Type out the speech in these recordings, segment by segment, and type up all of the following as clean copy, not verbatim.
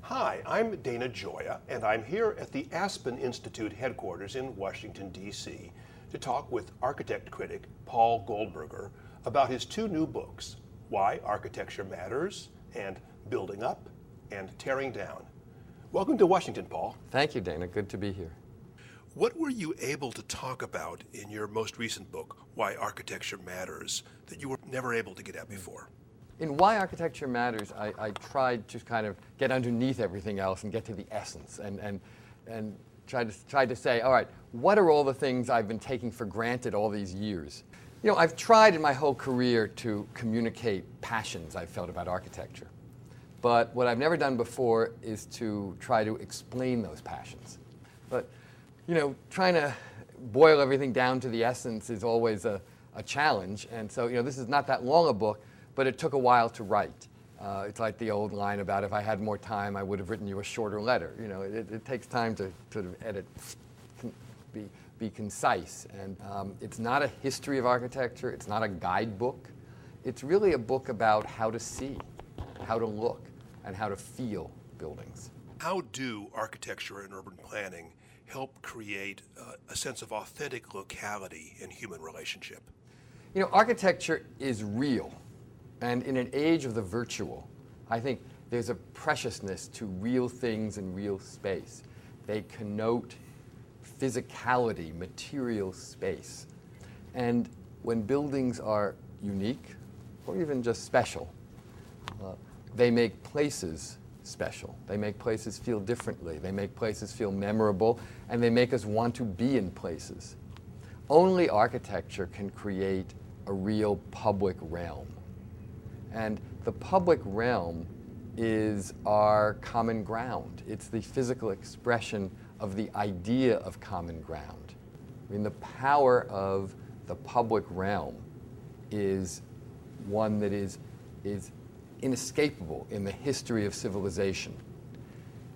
Hi, I'm Dana Gioia, and I'm here at the Aspen Institute headquarters in Washington, D.C. to talk with architect critic Paul Goldberger about his two new books, Why Architecture Matters and Building Up and Tearing Down. Welcome to Washington, Paul. Thank you, Dana. Good to be here. What were you able to talk about in your most recent book, Why Architecture Matters, that you were never able to get at before? In Why Architecture Matters, I tried to kind of get underneath everything else and get to the essence and tried to say, all right, what are all the things I've been taking for granted all these years? You know, I've tried in my whole career to communicate passions I've felt about architecture. But what I've never done before is to try to explain those passions. But, you know, trying to boil everything down to the essence is always a challenge. And so, you know, this is not that long a book, but it took a while to write. It's like the old line about if I had more time, I would have written you a shorter letter. You know, it takes time to sort of edit, be concise. And it's not a history of architecture. It's not a guidebook. It's really a book about how to see, how to look, and how to feel buildings. How do architecture and urban planning help create a sense of authentic locality in human relationship? You know, architecture is real. And in an age of the virtual, I think there's a preciousness to real things in real space. They connote physicality, material space. And when buildings are unique, or even just special, they make places special. They make places feel differently. They make places feel memorable, and they make us want to be in places. Only architecture can create a real public realm. And the public realm is our common ground. It's the physical expression of the idea of common ground. I mean, the power of the public realm is one that is inescapable in the history of civilization,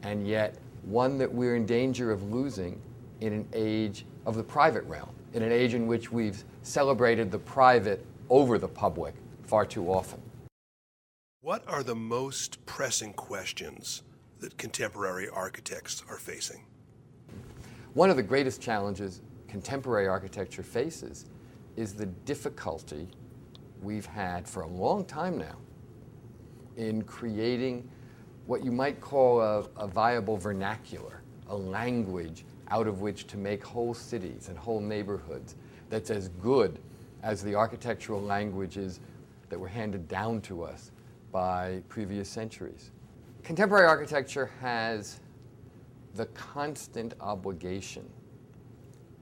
and yet one that we're in danger of losing in an age of the private realm, in an age in which we've celebrated the private over the public far too often. What are the most pressing questions that contemporary architects are facing? One of the greatest challenges contemporary architecture faces is the difficulty we've had for a long time now in creating what you might call a viable vernacular, a language out of which to make whole cities and whole neighborhoods that's as good as the architectural languages that were handed down to us by previous centuries. Contemporary architecture has the constant obligation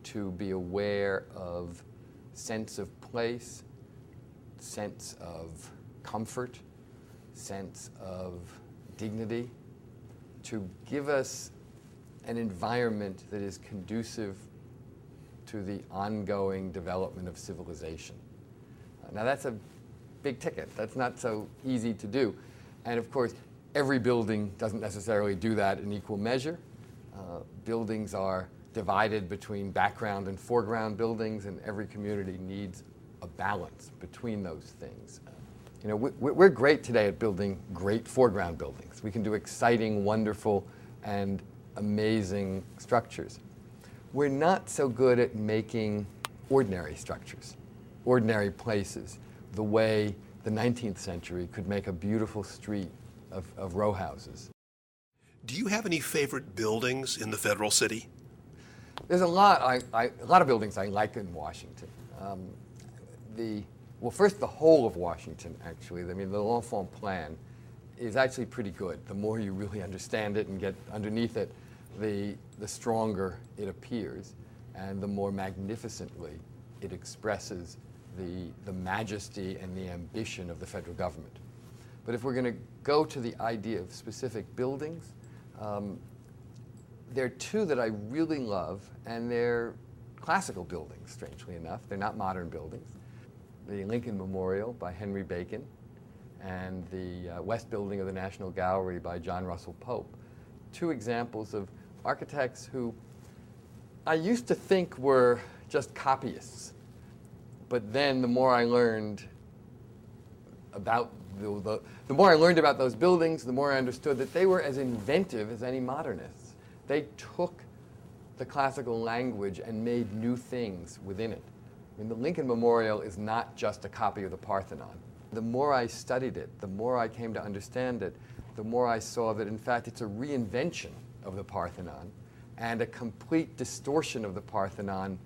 to be aware of sense of place, sense of comfort, sense of dignity, to give us an environment that is conducive to the ongoing development of civilization. Now that's a big ticket. That's not so easy to do. And of course, every building doesn't necessarily do that in equal measure. Buildings are divided between background and foreground buildings, and every community needs a balance between those things. You know, we're great today at building great foreground buildings. We can do exciting, wonderful, and amazing structures. We're not so good at making ordinary structures, ordinary places, the way the 19th century could make a beautiful street of row houses. Do you have any favorite buildings in the federal city? There's a lot of buildings I like in Washington. Well, first, the whole of Washington, actually. I mean, the L'Enfant plan is actually pretty good. The more you really understand it and get underneath it, the stronger it appears, and the more magnificently it expresses the majesty and the ambition of the federal government. But if we're going to go to the idea of specific buildings, there are two that I really love, and they're classical buildings, strangely enough. They're not modern buildings. The Lincoln Memorial by Henry Bacon and the West Building of the National Gallery by John Russell Pope. Two examples of architects who I used to think were just copyists. But then the more I learned about the more I learned about those buildings, the more I understood that they were as inventive as any modernists. They took the classical language and made new things within it. I mean, the Lincoln Memorial is not just a copy of the Parthenon. The more I studied it, the more I came to understand it, the more I saw that, in fact, it's a reinvention of the Parthenon and a complete distortion of the Parthenon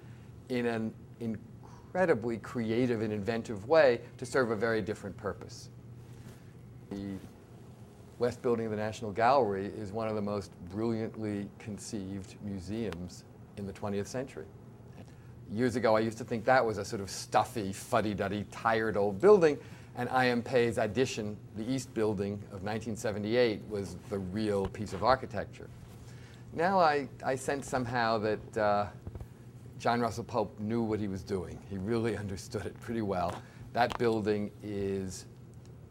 in an incredibly creative and inventive way to serve a very different purpose. The West Building of the National Gallery is one of the most brilliantly conceived museums in the 20th century. Years ago, I used to think that was a sort of stuffy, fuddy-duddy, tired old building, and I.M. Pei's addition, the East Building of 1978, was the real piece of architecture. Now I sense somehow that John Russell Pope knew what he was doing. He really understood it pretty well. That building is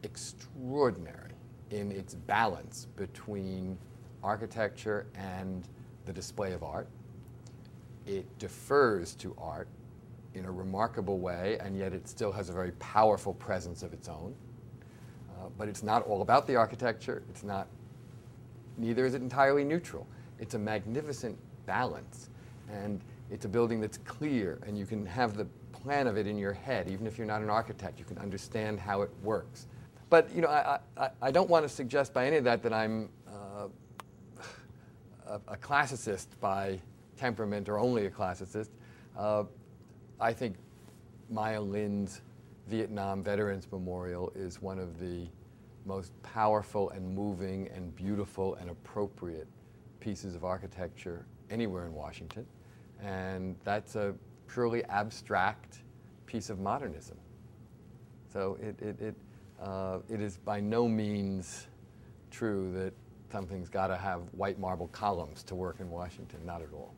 extraordinary in its balance between architecture and the display of art. It defers to art in a remarkable way, and yet it still has a very powerful presence of its own. But it's not all about the architecture. It's not, neither is it entirely neutral. It's a magnificent balance, and it's a building that's clear, and you can have the plan of it in your head. Even if you're not an architect, you can understand how it works. But you know, I don't want to suggest by any of that that I'm a classicist by temperament or only a classicist. I think Maya Lin's Vietnam Veterans Memorial is one of the most powerful and moving and beautiful and appropriate pieces of architecture anywhere in Washington. And that's a purely abstract piece of modernism. So it is by no means true that something's got to have white marble columns to work in Washington, not at all.